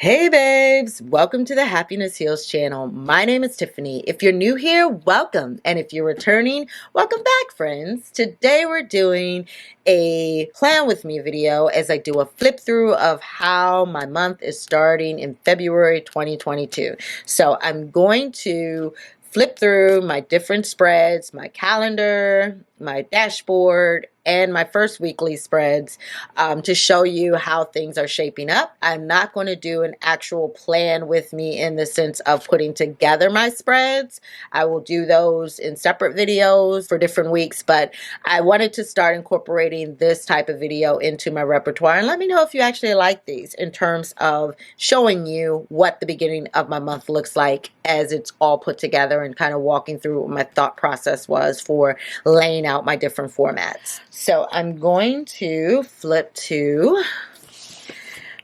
Hey babes, welcome to the Happiness Heals channel. My name is Tiffany. If you're new here, welcome. And if you're returning, welcome back, friends. Today we're doing a plan with me video as I do a flip through of how my month is starting in February 2022. So I'm going to flip through my different spreads, my calendar, my dashboard, and my first weekly spreads to show you how things are shaping up. I'm not going to do an actual plan with me in the sense of putting together my spreads. I will do those in separate videos for different weeks, but I wanted to start incorporating this type of video into my repertoire. And let me know if you actually like these in terms of showing you what the beginning of my month looks like as it's all put together and kind of walking through what my thought process was for laying out my different formats. So I'm going to flip to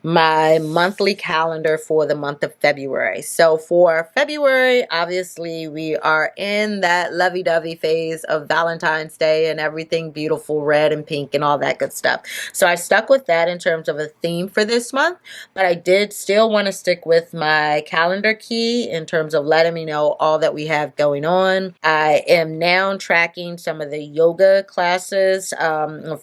my monthly calendar for the month of February. So for February, obviously we are in that lovey-dovey phase of Valentine's Day and everything beautiful, red and pink and all that good stuff. So I stuck with that in terms of a theme for this month, but I did still want to stick with my calendar key in terms of letting me know all that we have going on. I am now tracking some of the yoga classes,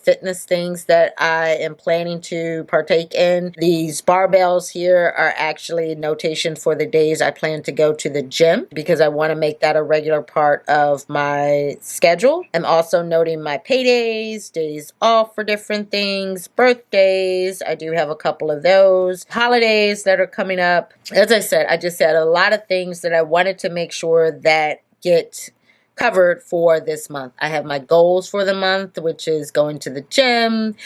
fitness things that I am planning to partake in. These barbells here are actually notation for the days I plan to go to the gym because I want to make that a regular part of my schedule. I'm also noting my paydays, days off for different things, birthdays. I do have a couple of those. Holidays that are coming up. As I said, I just had a lot of things that I wanted to make sure that get covered for this month. I have my goals for the month, which is going to the gym,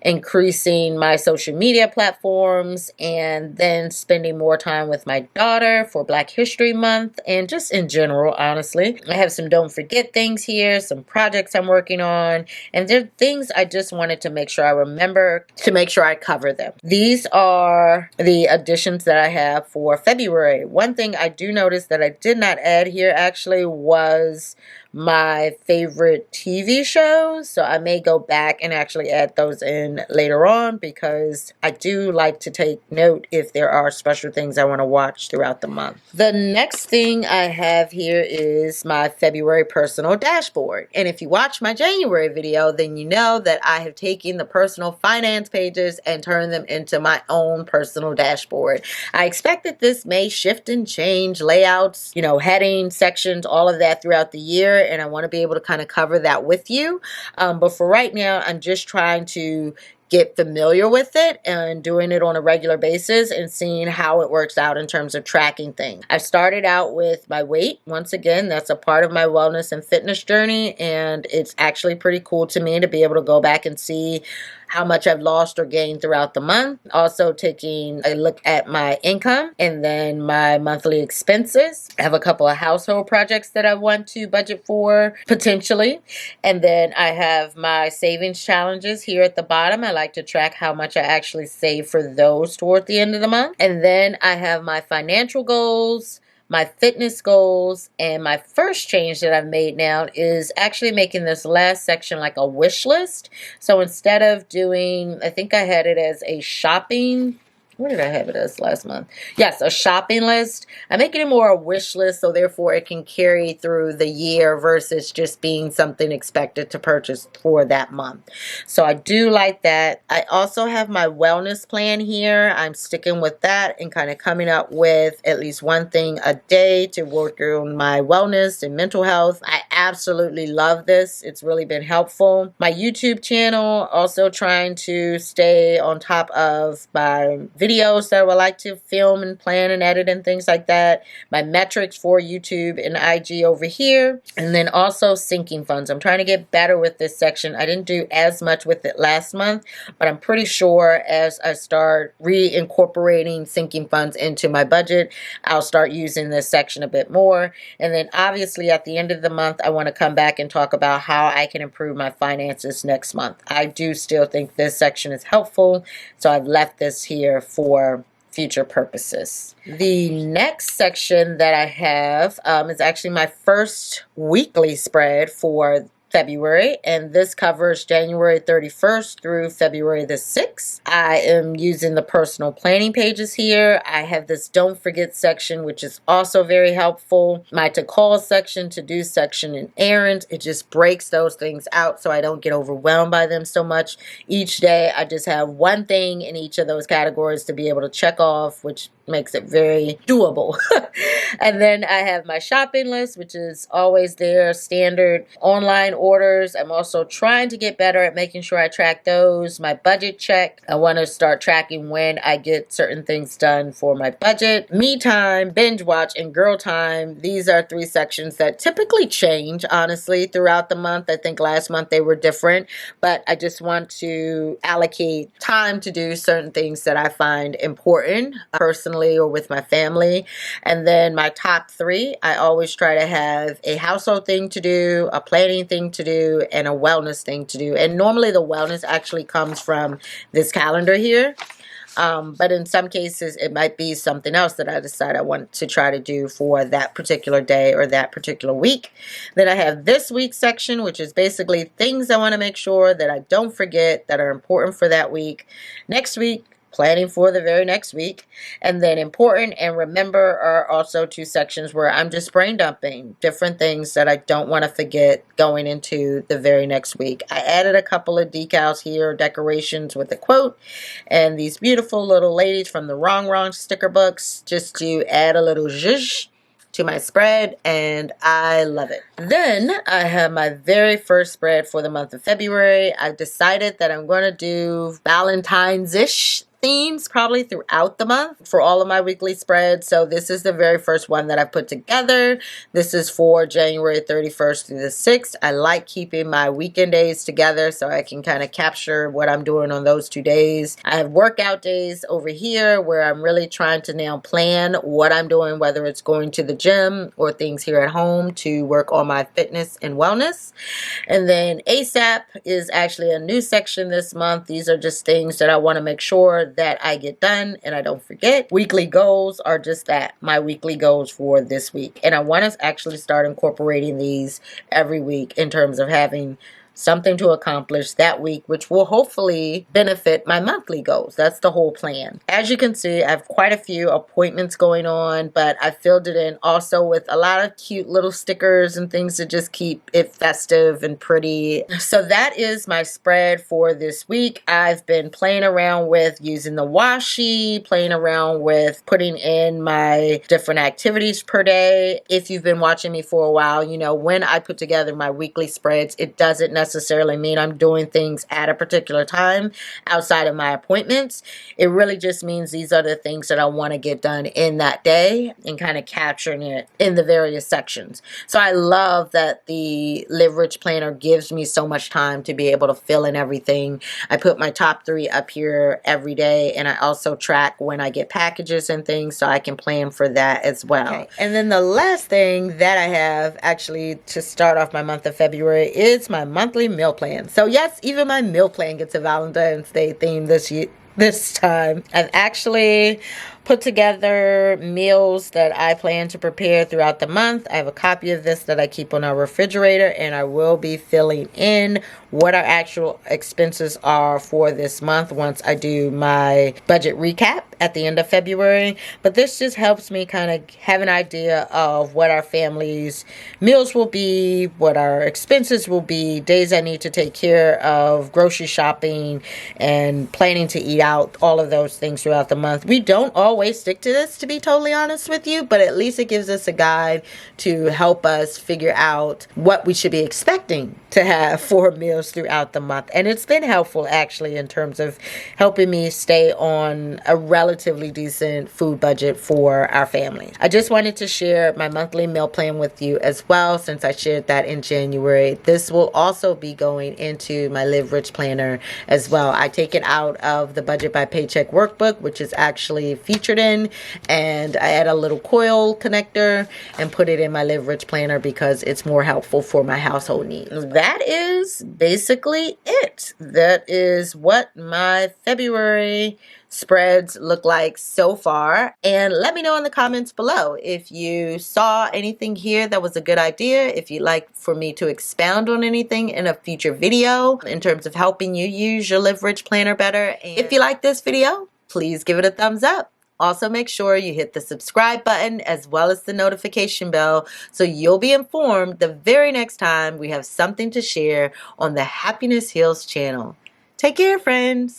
increasing my social media platforms, and then spending more time with my daughter for Black History Month, and just in general, honestly. I have some don't forget things here, some projects I'm working on, and they're things I just wanted to make sure I remember to make sure I cover them. These are the additions that I have for February. One thing I do notice that I did not add here actually was my favorite TV shows, so I may go back and actually add those in later on because I do like to take note if there are special things I want to watch throughout the month. The next thing I have here is my February personal dashboard, and if you watch my January video, then you know that I have taken the personal finance pages and turned them into my own personal dashboard. I expect that this may shift and change layouts, headings, sections, all of that throughout the year, and I want to be able to kind of cover that with you. But for right now, I'm just trying to get familiar with it and doing it on a regular basis and seeing how it works out in terms of tracking things. I started out with my weight. Once again, that's a part of my wellness and fitness journey, and it's actually pretty cool to me to be able to go back and see how much I've lost or gained throughout the month. Also taking a look at my income and then my monthly expenses. I have a couple of household projects that I want to budget for potentially. And then I have my savings challenges here at the bottom. I like to track how much I actually save for those toward the end of the month. And then I have my financial goals, my fitness goals, and my first change that I've made now is actually making this last section like a wish list. So instead of doing, I think I had it as a shopping, what did I have it as last month? Yes, a shopping list. I'm making it more a wish list, so therefore it can carry through the year versus just being something expected to purchase for that month. So I do like that. I also have my wellness plan here. I'm sticking with that and kind of coming up with at least one thing a day to work on my wellness and mental health. I absolutely love this. It's really been helpful. My YouTube channel, also trying to stay on top of my videos that I would like to film and plan and edit and things like that. My metrics for YouTube and IG over here. And then also sinking funds. I'm trying to get better with this section. I didn't do as much with it last month, but I'm pretty sure as I start reincorporating sinking funds into my budget, I'll start using this section a bit more. And then obviously at the end of the month, I want to come back and talk about how I can improve my finances next month. I do still think this section is helpful, so I've left this here for future purposes. The next section that I have is actually my first weekly spread for February, and this covers January 31st through February the 6th. I am using the personal planning pages here. I have this don't forget section, which is also very helpful. My to call section, to do section, and errands. It just breaks those things out so I don't get overwhelmed by them so much. Each day I just have one thing in each of those categories to be able to check off, which makes it very doable. And then I have my shopping list, which is always there, standard online orders. I'm also trying to get better at making sure I track those. My budget check. I want to start tracking when I get certain things done for my budget. Me time, binge watch, and girl time. These are 3 sections that typically change, honestly, throughout the month. I think last month they were different, but I just want to allocate time to do certain things that I find important personally or with my family. And then my top 3, I always try to have a household thing to do, a planning thing to do, and a wellness thing to do. And normally the wellness actually comes from this calendar here. But in some cases, it might be something else that I decide I want to try to do for that particular day or that particular week. Then I have this week's section, which is basically things I want to make sure that I don't forget that are important for that week. Next week, planning for the very next week. And then important and remember are also 2 sections where I'm just brain dumping different things that I don't want to forget going into the very next week. I added a couple of decals here, decorations with a quote, and these beautiful little ladies from the Wrong sticker books, just to add a little zhuzh to my spread, and I love it. Then I have my very first spread for the month of February. I've decided that I'm going to do Valentine's-ish themes probably throughout the month for all of my weekly spreads. So this is the very first one that I've put together. This is for January 31st through the 6th. I like keeping my weekend days together so I can kind of capture what I'm doing on those 2 days. I have workout days over here where I'm really trying to now plan what I'm doing, whether it's going to the gym or things here at home to work on my fitness and wellness. And then ASAP is actually a new section this month. These are just things that I want to make sure that I get done and I don't forget. Weekly goals are just that, my weekly goals for this week. And I want to actually start incorporating these every week in terms of having something to accomplish that week, which will hopefully benefit my monthly goals. That's the whole plan. As you can see, I have quite a few appointments going on, but I filled it in also with a lot of cute little stickers and things to just keep it festive and pretty. So that is my spread for this week. I've been playing around with using the washi, playing around with putting in my different activities per day. If you've been watching me for a while, you know, when I put together my weekly spreads, it doesn't necessarily mean I'm doing things at a particular time outside of my appointments. It really just means these are the things that I want to get done in that day and kind of capturing it in the various sections. So I love that the Live Rich Planner gives me so much time to be able to fill in everything. I put my top 3 up here every day, and I also track when I get packages and things so I can plan for that as well. Okay. And then the last thing that I have actually to start off my month of February is my monthly meal plan. So yes, even my meal plan gets a Valentine's Day theme this time. I've actually put together meals that I plan to prepare throughout the month. I have a copy of this that I keep on our refrigerator, and I will be filling in what our actual expenses are for this month once I do my budget recap at the end of February. But this just helps me kind of have an idea of what our family's meals will be, what our expenses will be, days I need to take care of, grocery shopping, and planning to eat out, all of those things throughout the month. We don't always stick to this, to be totally honest with you, but at least it gives us a guide to help us figure out what we should be expecting to have for meals throughout the month. And it's been helpful actually in terms of helping me stay on a relatively decent food budget for our family. I just wanted to share my monthly meal plan with you as well, since I shared that in January. This will also be going into my Live Rich Planner as well. I take it out of the Budget by Paycheck workbook, which is actually featured in, and I add a little coil connector and put it in my Live Rich Planner because it's more helpful for my household needs. That is basically it. That is what my February spreads look like so far. And let me know in the comments below if you saw anything here that was a good idea, if you'd like for me to expound on anything in a future video in terms of helping you use your Live Rich planner better. And if you like this video, please give it a thumbs up. Also, make sure you hit the subscribe button as well as the notification bell so you'll be informed the very next time we have something to share on the Happiness Heals channel. Take care, friends.